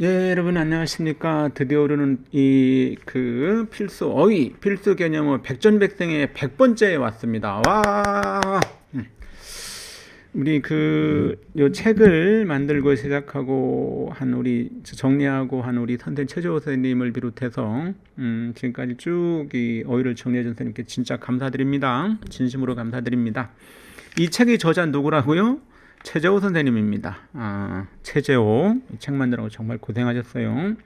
예, 여러분 안녕하십니까. 드디어 오르는 이 필수 어휘, 필수 개념어 백전백승의 100번째에 왔습니다. 와! 우리 요 책을 만들고 시작하고 한 정리하고 한 우리 선생님 최재호 선생님을 비롯해서 지금까지 쭉 이 어휘를 정리해 준 선생님께 진짜 감사드립니다. 진심으로 감사드립니다. 이 책의 저자 누구라고요? 최재호 선생님입니다. 최재호 이 책 만들라고 정말 고생하셨어요.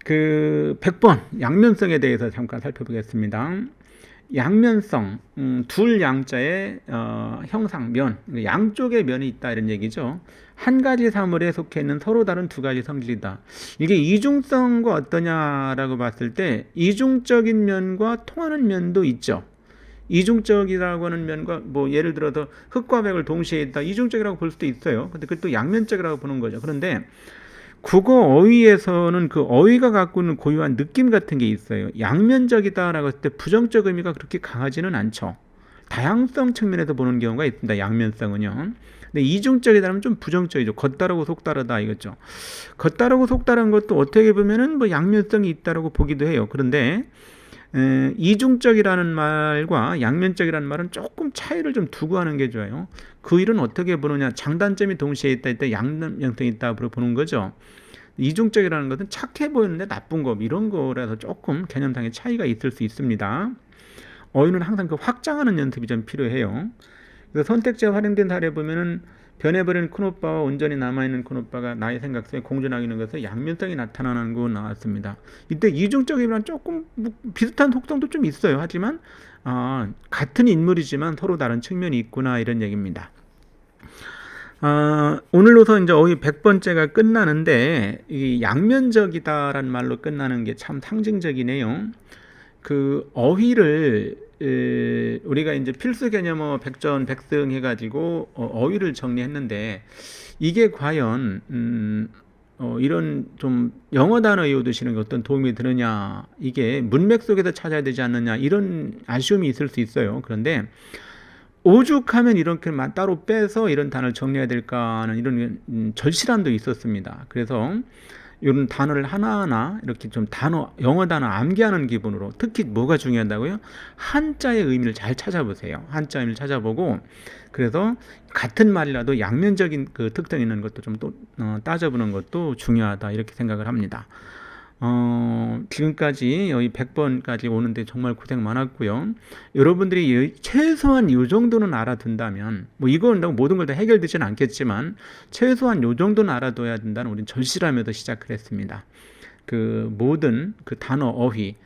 100번 양면성에 대해서 잠깐 살펴보겠습니다. 양면성, 둘 양자의 형상, 면, 양쪽의 면이 있다 이런 얘기죠. 한 가지 사물에 속해 있는 서로 다른 두 가지 성질이다. 이게 이중성과 어떠냐라고 봤을 때 이중적인 면과 통하는 면도 있죠. 이중적이라고 하는 면과 예를 들어서 흙과 백을 동시에 있다 이중적이라고 볼 수도 있어요. 근데 그것도 양면적이라고 보는 거죠. 그런데 국어 어휘에서는 그 어휘가 갖고 있는 고유한 느낌 같은 게 있어요. 양면적이다라고 했을 때 부정적 의미가 그렇게 강하지는 않죠. 다양성 측면에서 보는 경우가 있습니다. 양면성은요. 근데 이중적이다면 좀 부정적이죠. 겉다르고 속다르다 이거죠. 겉다르고 속다른 것도 어떻게 보면은 양면성이 있다라고 보기도 해요. 그런데 이중적이라는 말과 양면적이라는 말은 조금 차이를 좀 두고 하는 게 좋아요. 그 일은 어떻게 보느냐. 장단점이 동시에 있다 양면성이 있다 보는 거죠. 이중적이라는 것은 착해 보이는데 나쁜 거 이런 거라서 조금 개념상의 차이가 있을 수 있습니다. 어휘는 항상 확장하는 연습이 좀 필요해요. 그래서 선택지가 활용된 사례 보면은 변해버린 큰오빠와 온전히 남아있는 큰오빠가 나의 생각 속에 공존하고 있는 것에 양면성이 나타나는 거 나왔습니다. 이때 이중적이면 조금 비슷한 속성도 좀 있어요. 하지만 같은 인물이지만 서로 다른 측면이 있구나 이런 얘기입니다. 오늘로서 이제 어휘 100번째가 끝나는데 이 양면적이다라는 말로 끝나는 게 참 상징적이네요. 어휘를 우리가 이제 필수 개념어 백전백승 해가지고 어휘를 정리했는데 이게 과연 이런 좀 영어 단어 외우시는 게 어떤 도움이 되느냐, 이게 문맥 속에서 찾아야 되지 않느냐 이런 아쉬움이 있을 수 있어요. 그런데 오죽하면 이렇게만 따로 빼서 이런 단어를 정리해야 될까 하는 이런 절실함도 있었습니다. 그래서 이런 단어를 하나하나 이렇게 좀 영어 단어 암기하는 기분으로, 특히 뭐가 중요하다고요? 한자의 의미를 잘 찾아보세요. 한자 의미를 찾아보고, 그래서 같은 말이라도 양면적인 특성이 있는 것도 좀 따져보는 것도 중요하다 이렇게 생각을 합니다. 지금까지 여기 100번까지 오는데 정말 고생 많았고요. 여러분들이 최소한 이 정도는 알아둔다면, 이거 한다고 모든 걸 다 해결되지는 않겠지만 최소한 이 정도는 알아둬야 된다는 우리는 절실함에서 시작을 했습니다. 모든 단어 어휘,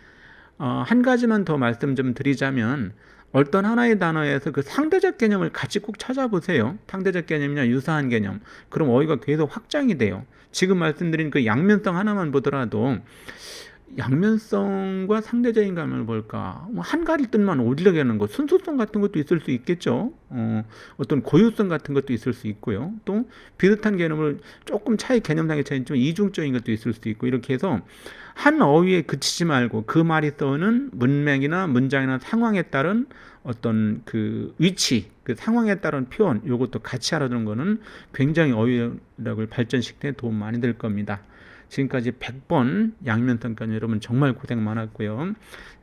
한 가지만 더 말씀 좀 드리자면, 어떤 하나의 단어에서 상대적 개념을 같이 꼭 찾아보세요. 상대적 개념이나 유사한 개념. 그럼 어휘가 계속 확장이 돼요. 지금 말씀드린 양면성 하나만 보더라도 양면성과 상대적인 감을 볼까? 한 가지 뜻만 오리려고 하는 것, 순수성 같은 것도 있을 수 있겠죠. 어떤 고유성 같은 것도 있을 수 있고요. 또 비슷한 개념을 조금 개념상의 차이 좀 이중적인 것도 있을 수 있고, 이렇게 해서 한 어휘에 그치지 말고 그 말이 떠오는 문맥이나 문장이나 상황에 따른 어떤 위치, 상황에 따른 표현, 이것도 같이 알아두는 거는 굉장히 어휘력을 발전시키는 데 도움 많이 될 겁니다. 지금까지 100번 양면성까지 여러분 정말 고생 많았고요.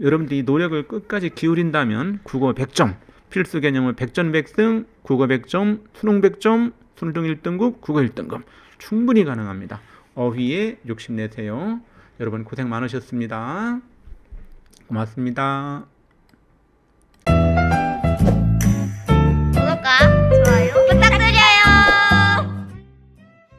여러분들이 노력을 끝까지 기울인다면 국어 100점, 필수 개념을 100전100승, 국어 100점, 수능 100점, 수능 1등급, 국어 1등급 충분히 가능합니다. 어휘에 욕심내세요. 여러분 고생 많으셨습니다. 고맙습니다.